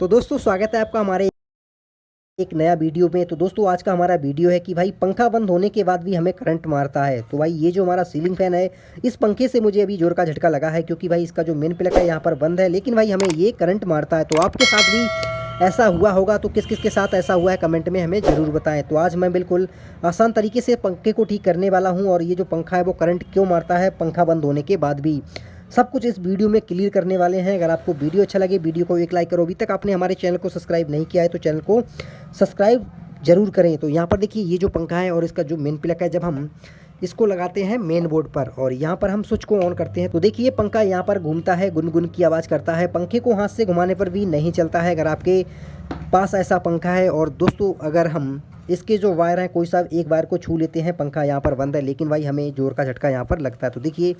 तो दोस्तों स्वागत है आपका हमारे एक नया वीडियो में। तो दोस्तों आज का हमारा वीडियो है कि भाई पंखा बंद होने के बाद भी हमें करंट मारता है। तो भाई ये जो हमारा सीलिंग फैन है, इस पंखे से मुझे अभी जोर का झटका लगा है, क्योंकि भाई इसका जो मेन प्लग है यहाँ पर बंद है, लेकिन भाई हमें ये करंट मारता है। तो आपके साथ भी ऐसा हुआ होगा, तो किस किस के साथ ऐसा हुआ है कमेंट में हमें ज़रूर बताएं। तो आज मैं बिल्कुल आसान तरीके से पंखे को ठीक करने वाला हूँ, और ये जो पंखा है वो करंट क्यों मारता है पंखा बंद होने के बाद भी, सब कुछ इस वीडियो में क्लियर करने वाले हैं। अगर आपको वीडियो अच्छा लगे वीडियो को एक लाइक करो। अभी तक आपने हमारे चैनल को सब्सक्राइब नहीं किया है तो चैनल को सब्सक्राइब ज़रूर करें। तो यहाँ पर देखिए ये जो पंखा है और इसका जो मेन प्लग है, जब हम इसको लगाते हैं मेन बोर्ड पर और यहाँ पर हम स्विच को ऑन करते हैं, तो देखिए पंखा यहाँ पर घूमता है, गुनगुन की आवाज़ करता है। पंखे को हाथ से घुमाने पर भी नहीं चलता है अगर आपके पास ऐसा पंखा है। और दोस्तों अगर हम इसके जो वायर हैं, कोई सा एक वायर को छू लेते हैं, पंखा यहाँ पर बंद है, लेकिन भाई हमें जोर का झटका यहाँ पर लगता है। तो देखिए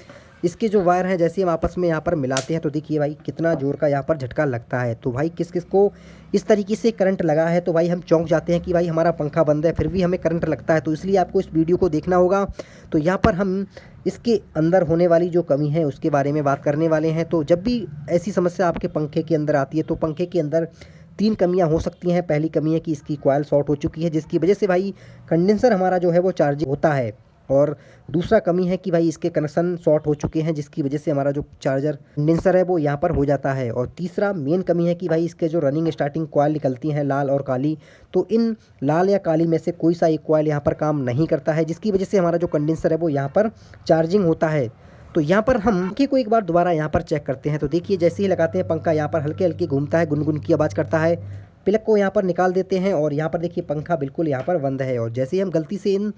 इसके जो वायर हैं जैसे हम आपस में यहाँ पर मिलाते हैं, तो देखिए भाई कितना जोर का यहाँ पर झटका लगता है। तो भाई किस किस को इस तरीके से करंट लगा है, तो भाई हम चौंक जाते हैं कि भाई हमारा पंखा बंद है फिर भी हमें करंट लगता है। तो इसलिए आपको इस वीडियो को देखना होगा। तो यहाँ पर हम इसके अंदर होने वाली जो कमी है उसके बारे में बात करने वाले हैं। तो जब भी ऐसी समस्या आपके पंखे के अंदर आती है, तो पंखे के अंदर 3 कमियां हो सकती हैं। पहली कमी है कि इसकी कॉइल शॉर्ट हो चुकी है, जिसकी वजह से भाई कंडेंसर हमारा जो है वो चार्जिंग होता है। और दूसरा कमी है कि भाई इसके कनेक्शन शॉर्ट हो चुके हैं, जिसकी वजह से हमारा जो चार्जर कंडेंसर है वो यहाँ पर हो जाता है। और तीसरा मेन कमी है कि भाई इसके जो रनिंग स्टार्टिंग कॉइल निकलती हैं लाल और काली, तो इन लाल या काली में से कोई सा एक कॉइल यहाँ पर काम नहीं करता है, जिसकी वजह से हमारा जो कंडेंसर है वो यहाँ पर चार्जिंग होता है। तो यहाँ पर हम पंखे को एक बार दोबारा यहाँ पर चेक करते हैं। तो देखिए जैसे ही लगाते हैं पंखा यहाँ पर हल्के हल्के घूमता है, गुनगुन की आवाज़ करता है। प्लग को यहाँ पर निकाल देते हैं और यहाँ पर देखिए पंखा बिल्कुल यहाँ पर बंद है। और जैसे ही हम गलती से इन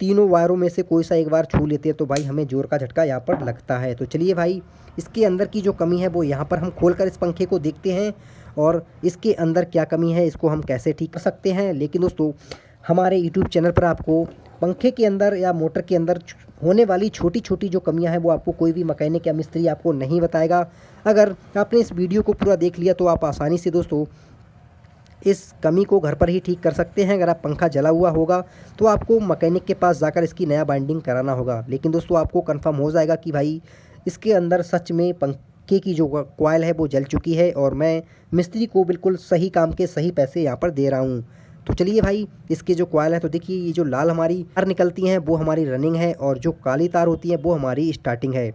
तीनों वायरों में से कोई सा एक बार छू लेते हैं, तो भाई हमें जोर का झटका यहाँ पर लगता है। तो चलिए भाई इसके अंदर की जो कमी है वो यहाँ पर हम खोलकर इस पंखे को देखते हैं, और इसके अंदर क्या कमी है इसको हम कैसे ठीक कर सकते हैं। लेकिन दोस्तों हमारे यूट्यूब चैनल पर आपको पंखे के अंदर या मोटर के अंदर होने वाली छोटी छोटी जो कमियां हैं वो आपको कोई भी मैकेनिक या मिस्त्री आपको नहीं बताएगा। अगर आपने इस वीडियो को पूरा देख लिया तो आप आसानी से दोस्तों इस कमी को घर पर ही ठीक कर सकते हैं। अगर आप पंखा जला हुआ होगा तो आपको मैकेनिक के पास जाकर इसकी नया बाइंडिंग कराना होगा। लेकिन दोस्तों आपको कंफर्म हो जाएगा कि भाई इसके अंदर सच में पंखे की जो कॉइल है वो जल चुकी है, और मैं मिस्त्री को बिल्कुल सही काम के सही पैसे यहाँ पर दे रहा हूँ। तो चलिए भाई इसके जो कॉइल है, तो देखिए ये जो लाल हमारी तार निकलती हैं वो हमारी रनिंग है, और जो काली तार होती है वो हमारी स्टार्टिंग है।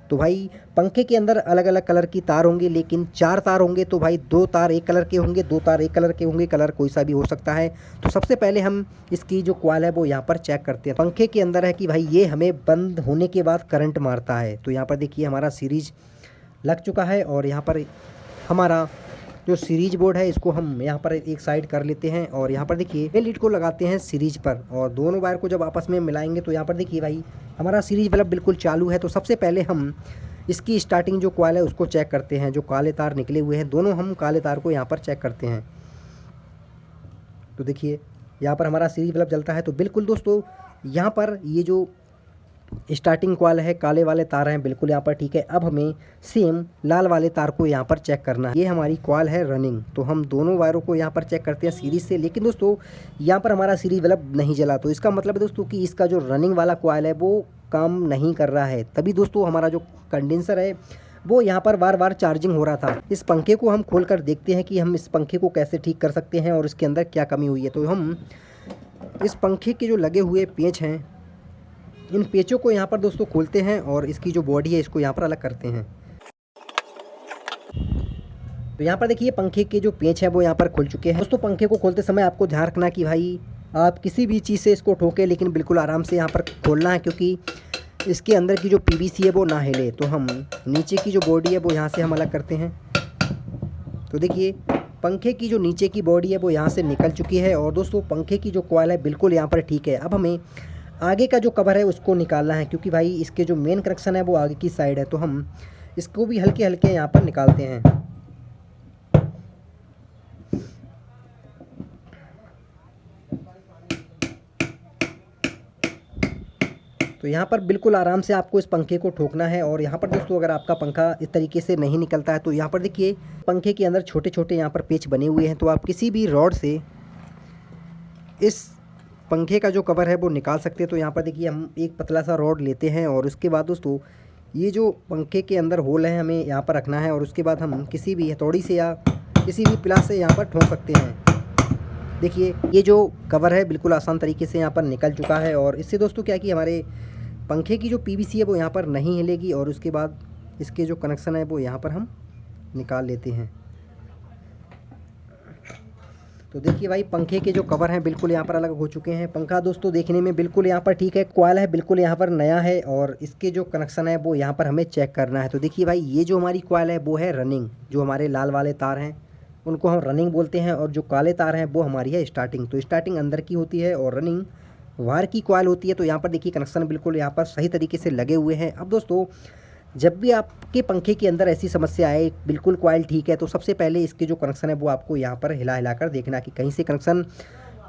तो भाई पंखे के अंदर अलग अलग कलर की तार होंगे, लेकिन 4 तार होंगे। तो भाई 2 तार एक कलर के होंगे, 2 तार एक कलर के होंगे, कलर कोई सा भी हो सकता है। तो सबसे पहले हम इसकी जो कॉइल है वो यहाँ पर चेक करते हैं। पंखे के अंदर है कि भाई ये हमें बंद होने के बाद करंट मारता है। तो यहाँ पर देखिए हमारा सीरीज लग चुका है, और यहाँ पर हमारा जो सीरीज बोर्ड है इसको हम यहाँ पर एक साइड कर लेते हैं, और यहाँ पर देखिए ये लीड को लगाते हैं सीरीज पर, और दोनों वायर को जब आपस में मिलाएंगे तो यहाँ पर देखिए भाई हमारा सीरीज बल्ब बिल्कुल चालू है। तो सबसे पहले हम इसकी स्टार्टिंग जो कॉइल है उसको चेक करते हैं। जो काले तार निकले हुए हैं दोनों हम काले तार को यहाँ पर चेक करते हैं। तो देखिए यहाँ पर हमारा सीरीज बल्ब जलता है। तो बिल्कुल दोस्तों यहाँ पर ये जो स्टार्टिंग कॉइल है काले वाले तार हैं बिल्कुल यहाँ पर ठीक है। अब हमें सेम लाल वाले तार को यहाँ पर चेक करना है। ये हमारी कॉइल है रनिंग, तो हम दोनों वायरों को यहाँ पर चेक करते हैं सीरीज से। लेकिन दोस्तों यहाँ पर हमारा सीरीज बल्ब नहीं जला, तो इसका मतलब है दोस्तों कि इसका जो रनिंग वाला कॉइल है वो काम नहीं कर रहा है। तभी दोस्तों हमारा जो कंडेंसर है वो यहाँ पर बार बार चार्जिंग हो रहा था। इस पंखे को हम खोल कर देखते हैं कि हम इस पंखे को कैसे ठीक कर सकते हैं और इसके अंदर क्या कमी हुई है। तो हम इस पंखे के जो लगे हुए पेंच हैं, इन पेचों को यहाँ पर दोस्तों खोलते हैं, और इसकी जो बॉडी है इसको यहाँ पर अलग करते हैं। तो यहाँ पर देखिए पंखे के जो पेंच है वो यहाँ पर खुल चुके हैं। दोस्तों पंखे को खोलते समय आपको ध्यान रखना कि भाई आप किसी भी चीज़ से इसको ठोके, लेकिन बिल्कुल आराम से यहाँ पर खोलना है, क्योंकि इसके अंदर की जो पीवीसी है वो ना हिले। तो हम नीचे की जो बॉडी है वो यहाँ से हम अलग करते हैं। तो देखिए पंखे की जो नीचे की बॉडी है वो यहाँ से निकल चुकी है, और दोस्तों पंखे की जो कॉइल है बिल्कुल यहाँ पर ठीक है। अब हमें आगे का जो कवर है उसको निकालना है, क्योंकि भाई इसके जो मेन कनेक्शन है वो आगे की साइड है। तो हम इसको भी हल्के हल्के यहाँ पर निकालते हैं। तो यहाँ पर बिल्कुल आराम से आपको इस पंखे को ठोकना है। और यहाँ पर दोस्तों अगर आपका पंखा इस तरीके से नहीं निकलता है, तो यहाँ पर देखिए पंखे के अंदर छोटे छोटे यहाँ पर पेच बने हुए हैं। तो आप किसी भी रॉड से इस पंखे का जो कवर है वो निकाल सकते हैं। तो यहाँ पर देखिए हम एक पतला सा रॉड लेते हैं, और उसके बाद दोस्तों ये जो पंखे के अंदर होल है हमें यहाँ पर रखना है, और उसके बाद हम किसी भी हथौड़ी से या किसी भी प्लास से यहाँ पर ठोक सकते हैं। देखिए ये जो कवर है बिल्कुल आसान तरीके से यहाँ पर निकल चुका है। और इससे दोस्तों क्या है कि हमारे पंखे की जो पीवीसी है वो यहाँ पर नहीं हिलेगी। और उसके बाद इसके जो कनेक्शन है वो यहाँ पर हम निकाल लेते हैं। तो देखिए भाई पंखे के जो कवर हैं बिल्कुल यहाँ पर अलग हो चुके हैं। पंखा दोस्तों देखने में बिल्कुल यहाँ पर ठीक है, कॉइल है बिल्कुल यहाँ पर नया है। और इसके जो कनेक्शन है वो यहाँ पर हमें चेक करना है। तो देखिए भाई ये जो हमारी कॉइल है वो है रनिंग, जो हमारे लाल वाले तार हैं उनको हम रनिंग बोलते हैं। और जो काले तार हैं वो हमारी है स्टार्टिंग। तो स्टार्टिंग अंदर की होती है और रनिंग वायर की कॉइल होती है। तो यहाँ पर देखिए कनेक्शन बिल्कुल यहाँ पर सही तरीके से लगे हुए हैं। अब दोस्तों जब भी आपके पंखे के अंदर ऐसी समस्या आए, बिल्कुल कॉइल ठीक है, तो सबसे पहले इसके जो कनेक्शन है वो आपको यहाँ पर हिला हिला कर देखना कि कहीं से कनेक्शन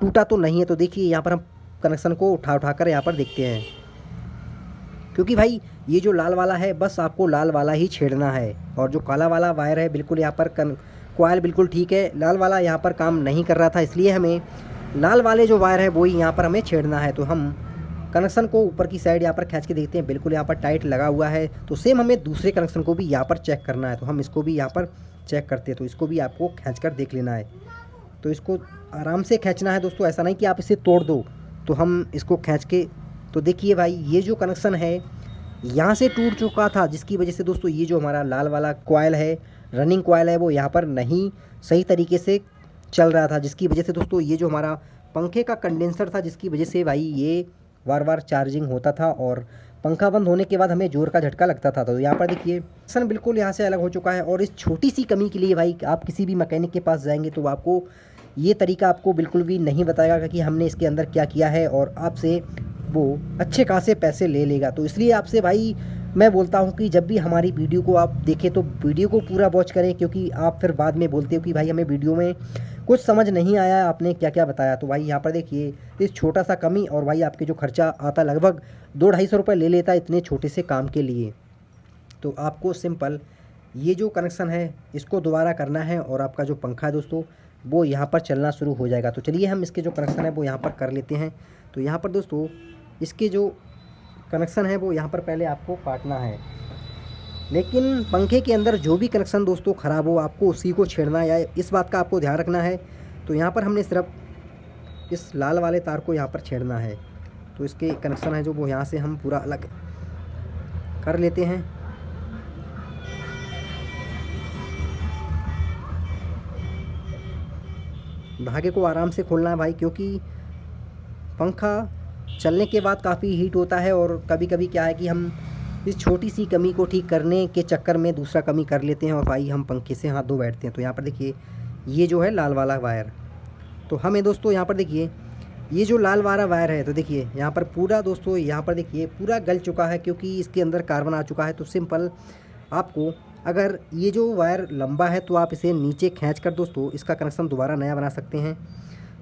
टूटा तो नहीं है। तो देखिए यहाँ पर हम कनेक्शन को उठा कर यहाँ पर देखते हैं, क्योंकि भाई ये जो लाल वाला है बस आपको लाल वाला ही छेड़ना है। और जो काला वाला वायर है बिल्कुल यहाँ पर कॉइल बिल्कुल ठीक है, लाल वाला यहाँ पर काम नहीं कर रहा था, इसलिए हमें लाल वाले जो वायर है वही यहाँ पर हमें छेड़ना है। तो हम कनेक्शन को ऊपर की साइड यहाँ पर खींच के देखते हैं, बिल्कुल यहाँ पर टाइट लगा हुआ है। तो सेम हमें दूसरे कनेक्शन को भी यहाँ पर चेक करना है। तो हम इसको भी यहाँ पर चेक करते हैं। तो इसको भी आपको खींच कर देख लेना है। तो इसको आराम से खींचना है दोस्तों, ऐसा नहीं कि आप इसे तोड़ दो। तो हम इसको खींच के तो देखिए भाई ये जो कनेक्शन है यहाँ से टूट चुका था, जिसकी वजह से दोस्तों ये जो हमारा लाल वाला कॉइल है, रनिंग कॉइल है, वो यहाँ पर नहीं सही तरीके से चल रहा था, जिसकी वजह से दोस्तों ये जो हमारा पंखे का कंडेंसर था, जिसकी वजह से भाई ये बार बार चार्जिंग होता था और पंखा बंद होने के बाद हमें जोर का झटका लगता था। तो यहाँ पर देखिए सन बिल्कुल यहाँ से अलग हो चुका है। और इस छोटी सी कमी के लिए भाई आप किसी भी मैकेनिक के पास जाएंगे तो आपको ये तरीका आपको बिल्कुल भी नहीं बताएगा कि हमने इसके अंदर क्या किया है, और आपसे वो अच्छे खासे पैसे ले लेगा। तो इसलिए आपसे भाई मैं बोलता हूँ कि जब भी हमारी वीडियो को आप देखें तो वीडियो को पूरा वॉच करें, क्योंकि आप फिर बाद में बोलते हो कि भाई हमें वीडियो में कुछ समझ नहीं आया, आपने क्या क्या बताया। तो भाई यहाँ पर देखिए इस छोटा सा कमी, और भाई आपके जो खर्चा आता लगभग 200-250 रुपये ले लेता है इतने छोटे से काम के लिए। तो आपको सिंपल ये जो कनेक्शन है इसको दोबारा करना है और आपका जो पंखा है दोस्तों वो यहाँ पर चलना शुरू हो जाएगा। तो चलिए हम इसके जो कनेक्शन है वो यहाँ पर कर लेते हैं। तो यहाँ पर दोस्तों इसके जो कनेक्शन है वो यहाँ पर पहले आपको काटना है, लेकिन पंखे के अंदर जो भी कनेक्शन दोस्तों ख़राब हो आपको उसी को छेड़ना है, या इस बात का आपको ध्यान रखना है। तो यहाँ पर हमने सिर्फ इस लाल वाले तार को यहाँ पर छेड़ना है। तो इसके कनेक्शन है जो वो यहाँ से हम पूरा अलग कर लेते हैं। धागे को आराम से खोलना है भाई, क्योंकि पंखा चलने के बाद काफ़ी हीट होता है और कभी कभी क्या है कि हम इस छोटी सी कमी को ठीक करने के चक्कर में दूसरा कमी कर लेते हैं और भाई हम पंखे से हाथ धो बैठते हैं। तो यहाँ पर देखिए ये जो है लाल वाला वायर, तो हमें दोस्तों यहाँ पर देखिए ये जो लाल वाला वायर है, तो देखिए यहाँ पर पूरा दोस्तों यहाँ पर देखिए पूरा गल चुका है, क्योंकि इसके अंदर कार्बन आ चुका है। तो सिंपल आपको अगर ये जो वायर लंबा है तो आप इसे नीचे खींच कर दोस्तों इसका कनेक्शन दोबारा नया बना सकते हैं।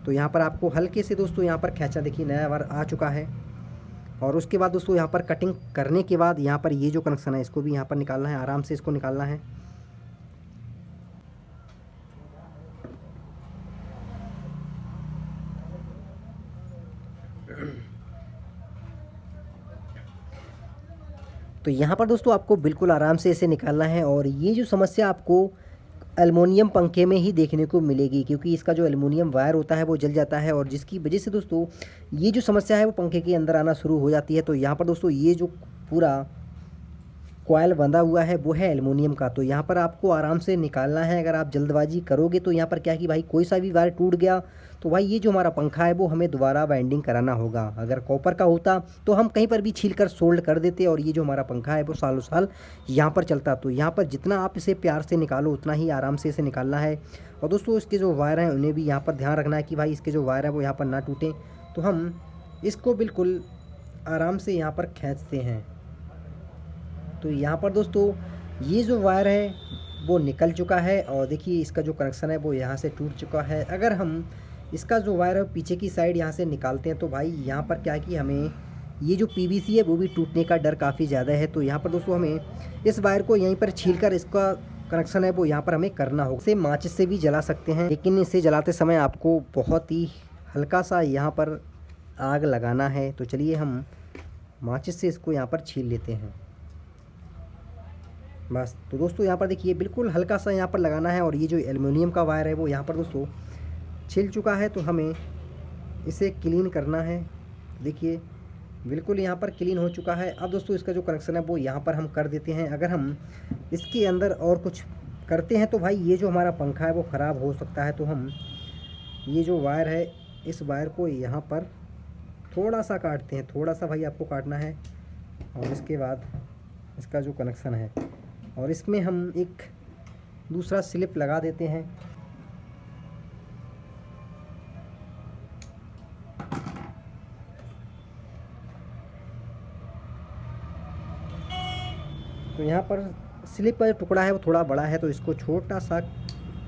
तो यहाँ पर आपको हल्के से दोस्तों यहाँ पर खींचा, देखिए नया वायर आ चुका है। और उसके बाद दोस्तों यहाँ पर कटिंग करने के बाद यहाँ पर ये जो कनेक्शन है इसको भी यहाँ पर निकालना है, आराम से इसको निकालना है। तो यहाँ पर दोस्तों आपको बिल्कुल आराम से इसे निकालना है। और ये जो समस्या आपको एल्युमिनियम पंखे में ही देखने को मिलेगी, क्योंकि इसका जो एल्युमिनियम वायर होता है वो जल जाता है, और जिसकी वजह से दोस्तों ये जो समस्या है वो पंखे के अंदर आना शुरू हो जाती है। तो यहाँ पर दोस्तों ये जो पूरा कॉइल बंधा हुआ है वो है एल्युमिनियम का। तो यहाँ पर आपको आराम से निकालना है। अगर आप जल्दबाजी करोगे तो यहाँ पर क्या है कि भाई कोई सा भी वायर टूट गया तो भाई ये जो हमारा पंखा है वो हमें दोबारा वाइंडिंग कराना होगा। अगर कॉपर का होता तो हम कहीं पर भी छील कर सोल्ड कर देते, और ये जो हमारा पंखा है वो सालों साल यहाँ पर चलता। तो यहाँ पर जितना आप इसे प्यार से निकालो उतना ही आराम से इसे निकालना है। और दोस्तों इसके जो वायर हैं उन्हें भी यहाँ पर ध्यान रखना है कि भाई इसके जो वायर है वो यहाँ पर ना टूटें। तो हम इसको बिल्कुल आराम से यहाँ पर खींचते हैं। तो यहाँ पर दोस्तों ये जो वायर है वो निकल चुका है, और देखिए इसका जो कनेक्शन है वो यहाँ से टूट चुका है। अगर हम इसका जो वायर है पीछे की साइड यहाँ से निकालते हैं तो भाई यहाँ पर क्या है कि हमें ये जो पीवीसी है वो भी टूटने का डर काफ़ी ज़्यादा है। तो यहाँ पर दोस्तों हमें इस वायर को यहीं पर छीलकर इसका कनेक्शन है वो यहाँ पर हमें करना होगा। इसे माचिस से भी जला सकते हैं, लेकिन इसे जलाते समय आपको बहुत ही हल्का सा यहाँ पर आग लगाना है। तो चलिए हम माचिस से इसको यहाँ पर छील लेते हैं। बस। तो दोस्तों यहाँ पर देखिए बिल्कुल हल्का सा यहाँ पर लगाना है, और ये जो एल्युमिनियम का वायर है वो यहाँ पर दोस्तों छिल चुका है, तो हमें इसे क्लीन करना है। देखिए बिल्कुल यहाँ पर क्लीन हो चुका है। अब दोस्तों इसका जो कनेक्शन है वो यहाँ पर हम कर देते हैं। अगर हम इसके अंदर और कुछ करते हैं तो भाई ये जो हमारा पंखा है वो ख़राब हो सकता है। तो हम ये जो वायर है, इस वायर को यहाँ पर थोड़ा सा काटते हैं, थोड़ा सा भाई आपको काटना है, और इसके बाद इसका जो कनेक्शन है, और इसमें हम एक दूसरा स्लिप लगा देते हैं। तो यहाँ पर स्लिप का जो टुकड़ा है वो थोड़ा बड़ा है, तो इसको छोटा सा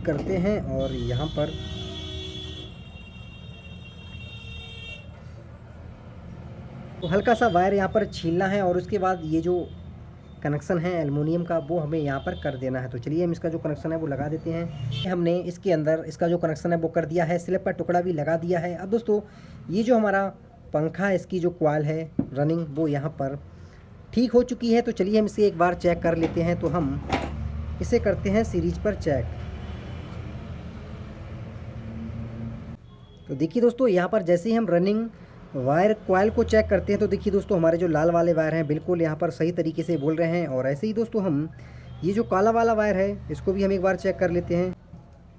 करते हैं, और यहाँ पर तो हल्का सा वायर यहाँ पर छीलना है, और उसके बाद ये जो कनेक्शन है एल्युमिनियम का वो हमें यहाँ पर कर देना है। तो चलिए हम इसका जो कनेक्शन है वो लगा देते हैं। हमने इसके अंदर इसका जो कनेक्शन है वो कर दिया है, स्लिप का टुकड़ा भी लगा दिया है। अब दोस्तों ये जो हमारा पंखा है, इसकी जो कॉइल है रनिंग, वो यहाँ पर ठीक हो चुकी है। तो चलिए हम इसे एक बार चेक कर लेते हैं। तो हम इसे करते हैं सीरीज पर चेक। तो देखिए दोस्तों यहाँ पर जैसे ही हम रनिंग वायर कॉइल को चेक करते हैं, तो देखिए दोस्तों हमारे जो लाल वाले वायर हैं बिल्कुल यहाँ पर सही तरीके से बोल रहे हैं। और ऐसे ही दोस्तों हम ये जो काला वाला वायर है इसको भी हम एक बार चेक कर लेते हैं।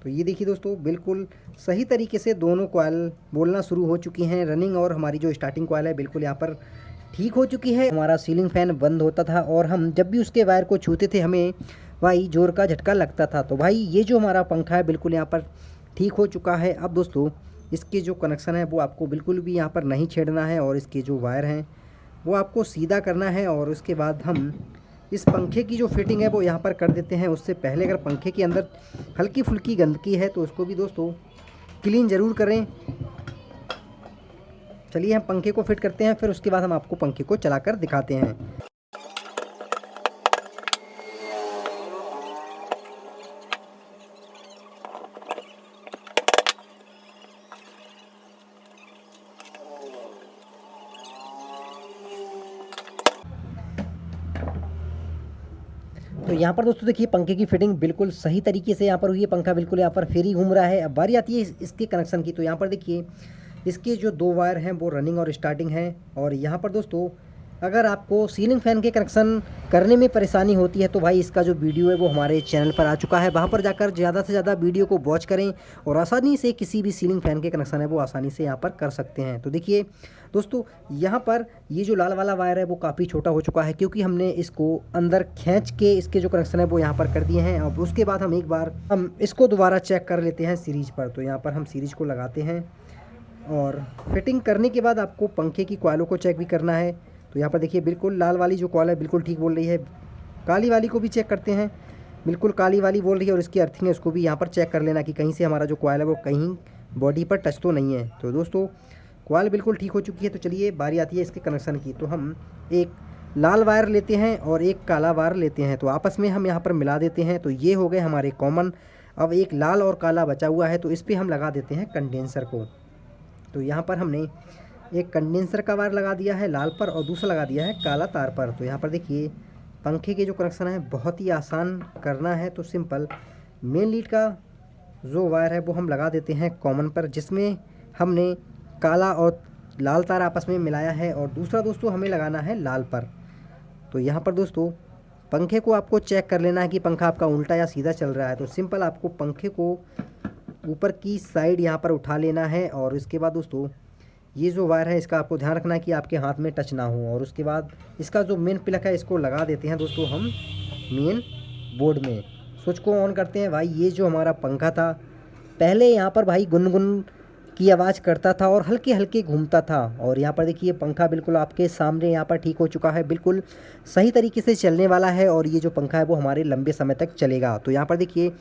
तो ये देखिए दोस्तों बिल्कुल सही तरीके से दोनों कॉइल बोलना शुरू हो चुकी हैं रनिंग, और हमारी जो स्टार्टिंग कॉइल है बिल्कुल यहाँ पर ठीक हो चुकी है। हमारा सीलिंग फ़ैन बंद होता था, और हम जब भी उसके वायर को छूते थे हमें भाई ज़ोर का झटका लगता था। तो भाई ये जो हमारा पंखा है बिल्कुल यहाँ पर ठीक हो चुका है। अब दोस्तों इसके जो कनेक्शन है वो आपको बिल्कुल भी यहाँ पर नहीं छेड़ना है, और इसके जो वायर हैं वो आपको सीधा करना है। और उसके बाद हम इस पंखे की जो फिटिंग है वो यहाँ पर कर देते हैं। उससे पहले अगर पंखे के अंदर हल्की फुल्की गंदगी है तो उसको भी दोस्तों क्लीन ज़रूर करें। चलिए हम पंखे को फिट करते हैं, फिर उसके बाद हम आपको पंखे को चलाकर दिखाते हैं। तो यहाँ पर दोस्तों देखिए पंखे की फिटिंग बिल्कुल सही तरीके से यहाँ पर हुई है। पंखा बिल्कुल यहाँ पर फ्री घूम रहा है। अब बारी आती है इसके कनेक्शन की। तो यहाँ पर देखिए इसके जो दो वायर हैं वो रनिंग और स्टार्टिंग हैं। और यहाँ पर दोस्तों अगर आपको सीलिंग फ़ैन के कनेक्शन करने में परेशानी होती है तो भाई इसका जो वीडियो है वो हमारे चैनल पर आ चुका है, वहाँ पर जाकर ज़्यादा से ज़्यादा वीडियो को वॉच करें, और आसानी से किसी भी सीलिंग फ़ैन के कनेक्शन है वो आसानी से यहाँ पर कर सकते हैं। तो देखिए दोस्तों यहाँ पर ये जो लाल वाला वायर है वो काफ़ी छोटा हो चुका है, क्योंकि हमने इसको अंदर खींच के इसके जो कनेक्शन है वो यहाँ पर कर दिए हैं। अब उसके बाद हम एक बार हम इसको दोबारा चेक कर लेते हैं सीरीज पर। तो यहाँ पर हम सीरीज को लगाते हैं, और फिटिंग करने के बाद आपको पंखे की कॉइलों को चेक भी करना है। तो यहाँ पर देखिए बिल्कुल लाल वाली जो कॉइल है बिल्कुल ठीक बोल रही है। काली वाली को भी चेक करते हैं, बिल्कुल काली वाली बोल रही है, और इसकी अर्थिंग है उसको भी यहाँ पर चेक कर लेना कि कहीं से हमारा जो कॉइल है वो कहीं बॉडी पर टच तो नहीं है। तो दोस्तों कॉइल बिल्कुल ठीक हो चुकी है। तो चलिए बारी आती है इसके कनेक्शन की। तो हम एक लाल वायर लेते हैं और एक काला वायर लेते हैं, तो आपस में हम यहाँ पर मिला देते हैं। तो ये हो गए हमारे कॉमन। अब एक लाल और काला बचा हुआ है, तो इस पर हम लगा देते हैं कंडेंसर को। तो यहाँ पर हमने एक कंडेंसर का वायर लगा दिया है लाल पर, और दूसरा लगा दिया है काला तार पर। तो यहाँ पर देखिए पंखे के जो कनेक्शन है बहुत ही आसान करना है। तो सिंपल मेन लीड का जो वायर है वो हम लगा देते हैं कॉमन पर, जिसमें हमने काला और लाल तार आपस में मिलाया है, और दूसरा दोस्तों हमें लगाना है लाल पर। तो यहाँ पर दोस्तों पंखे को आपको चेक कर लेना है कि पंखा आपका उल्टा या सीधा चल रहा है। तो सिंपल आपको पंखे को ऊपर की साइड यहाँ पर उठा लेना है, और इसके बाद दोस्तों ये जो वायर है इसका आपको ध्यान रखना है कि आपके हाथ में टच ना हो। और उसके बाद इसका जो मेन प्लग है इसको लगा देते हैं दोस्तों हम मेन बोर्ड में। स्विच को ऑन करते हैं। भाई ये जो हमारा पंखा था पहले यहाँ पर भाई गुनगुन की आवाज़ करता था और हल्के हल्के घूमता था, और यहाँ पर देखिए पंखा बिल्कुल आपके सामने यहाँ पर ठीक हो चुका है, बिल्कुल सही तरीके से चलने वाला है, और ये जो पंखा है वो हमारे लंबे समय तक चलेगा। तो यहाँ पर देखिए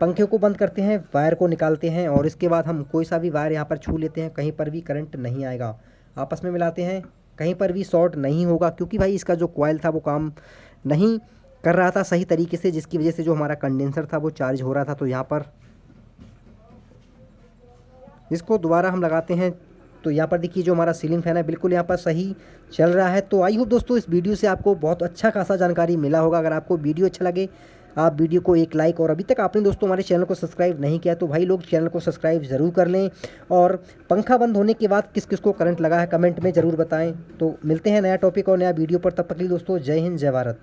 पंखे को बंद करते हैं, वायर को निकालते हैं, और इसके बाद हम कोई सा भी वायर यहाँ पर छू लेते हैं, कहीं पर भी करंट नहीं आएगा। आपस में मिलाते हैं, कहीं पर भी शॉर्ट नहीं होगा, क्योंकि भाई इसका जो कॉइल था वो काम नहीं कर रहा था सही तरीके से, जिसकी वजह से जो हमारा कंडेंसर था वो चार्ज हो रहा था। तो यहाँ पर इसको दोबारा हम लगाते हैं तो यहाँ पर देखिए जो हमारा सीलिंग फ़ैन है बिल्कुल यहाँ पर सही चल रहा है। तो आई होप दोस्तों इस वीडियो से आपको बहुत अच्छा खासा जानकारी मिला होगा। अगर आपको वीडियो अच्छा लगे आप वीडियो को एक लाइक, और अभी तक आपने दोस्तों हमारे चैनल को सब्सक्राइब नहीं किया तो भाई लोग चैनल को सब्सक्राइब ज़रूर कर लें। और पंखा बंद होने के बाद किस किस को करंट लगा है कमेंट में ज़रूर बताएं। तो मिलते हैं नया टॉपिक और नया वीडियो पर, तब तक के लिए दोस्तों जय हिंद जय भारत।